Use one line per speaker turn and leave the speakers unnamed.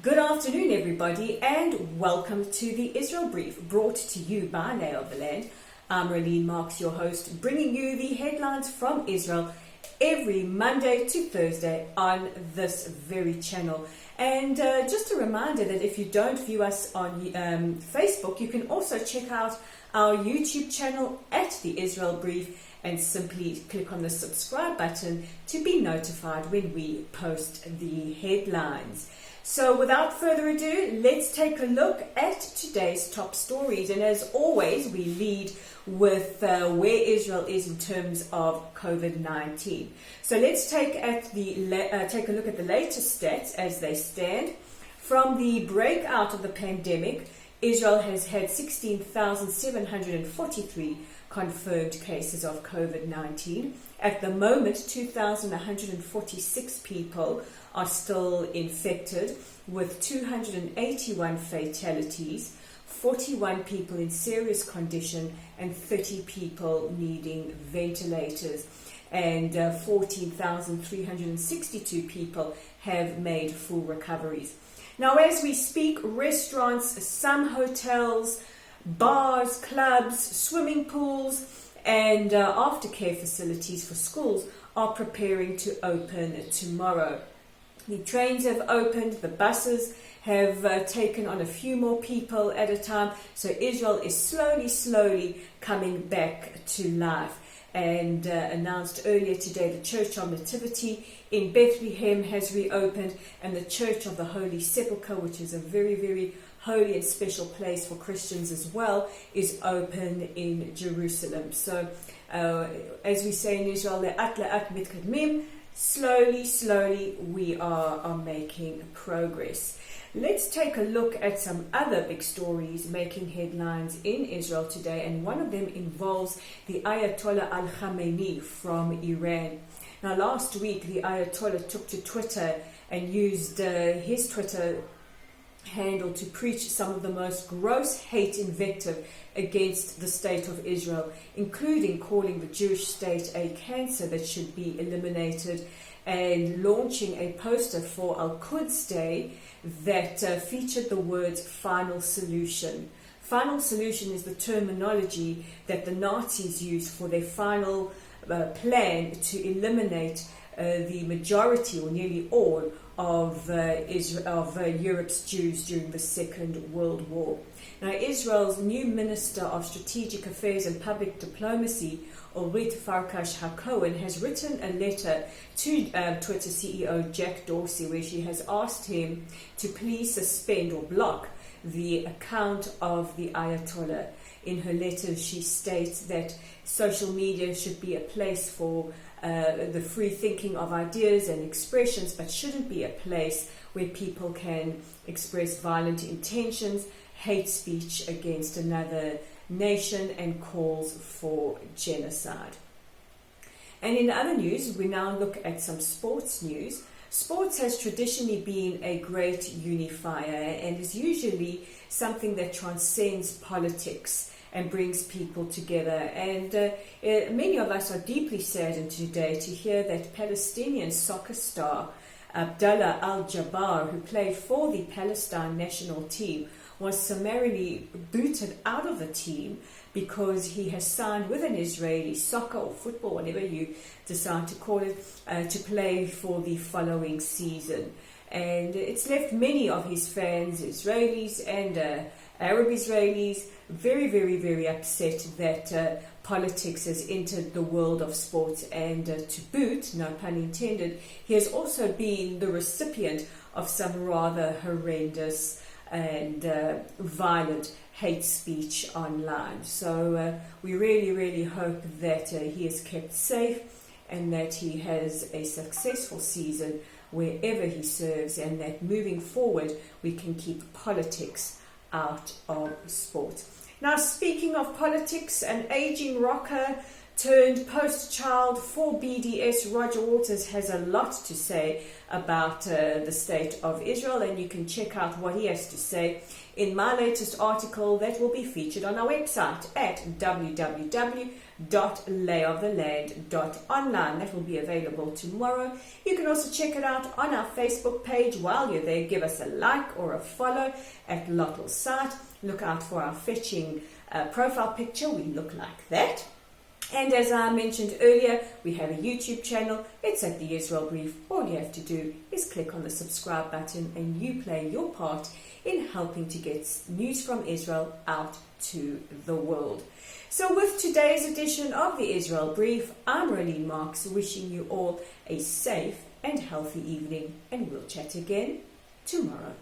Good afternoon, everybody, and welcome to the Israel Brief, brought to you by Lay of the Land. I'm Raylene Marks, your host, bringing you the headlines from Israel every Monday to Thursday on this very channel. And just a reminder that if you don't view us on Facebook, you can also check out our YouTube channel at the Israel Brief and simply click on the subscribe button to be notified when we post the headlines. So without further ado, let's take a look at today's top stories. And as always, we lead with where Israel is in terms of COVID-19. So let's take a look at the latest stats as they stand. From the breakout of the pandemic, Israel has had 16,743 confirmed cases of COVID-19. At the moment, 2,146 people are still infected, with 281 fatalities, 41 people in serious condition, and 30 people needing ventilators. And 14,362 people have made full recoveries. Now, as we speak, restaurants, some hotels, bars, clubs, swimming pools, and aftercare facilities for schools are preparing to open tomorrow. The trains have opened, the buses have taken on a few more people at a time, so Israel is slowly coming back to life. And announced earlier today, the Church of Nativity in Bethlehem has reopened, and the Church of the Holy Sepulchre, which is a very, very holy and special place for Christians as well, is open in Jerusalem. So as we say in Israel, le'at mitkadmim, slowly we are making progress. Let's take a look at some other big stories making headlines in Israel today, and one of them involves the Ayatollah Al Khamenei from Iran. Now, last week, the Ayatollah took to Twitter and used his Twitter handle to preach some of the most gross hate invective against the state of Israel, including calling the Jewish state a cancer that should be eliminated, and launching a poster for Al-Quds Day that featured the words "final solution." Final solution is the terminology that the Nazis used for their final plan to eliminate the majority, or nearly all, of Europe's Jews during the Second World War. Now, Israel's new Minister of Strategic Affairs and Public Diplomacy, Orit Farkas-Hacohen, has written a letter to Twitter CEO Jack Dorsey, where she has asked him to please suspend or block the account of the Ayatollah. In her letter, she states that social media should be a place for the free thinking of ideas and expressions, but shouldn't be a place where people can express violent intentions, hate speech against another nation, and calls for genocide. And in other news, we now look at some sports news. Sports has traditionally been a great unifier and is usually something that transcends politics and brings people together. And many of us are deeply saddened today to hear that Palestinian soccer star Abdallah Al-Jabbar, who played for the Palestine national team, was summarily booted out of the team because he has signed with an Israeli soccer or football, whatever you decide to call it, to play for the following season. And it's left many of his fans, Israelis and Arab Israelis, very upset that politics has entered the world of sports. And to boot, no pun intended, he has also been the recipient of some rather horrendous and violent hate speech online. So we really hope that he is kept safe and that he has a successful season wherever he serves, and that moving forward we can keep politics out of sport. Now, speaking of politics, an aging rocker turned poster child for BDS, Roger Waters, has a lot to say about the state of Israel, and you can check out what he has to say in my latest article that will be featured on our website at www.layoftheland.online. That will be available tomorrow. You can also check it out on our Facebook page. While you're there, give us a like or a follow at Lottel's site. Look out for our fetching profile picture. We look like that. And as I mentioned earlier, we have a YouTube channel. It's at the Israel Brief. All you have to do is click on the subscribe button and you play your part in helping to get news from Israel out to the world. So with today's edition of the Israel Brief, I'm Rolene Marks, wishing you all a safe and healthy evening, and we'll chat again tomorrow.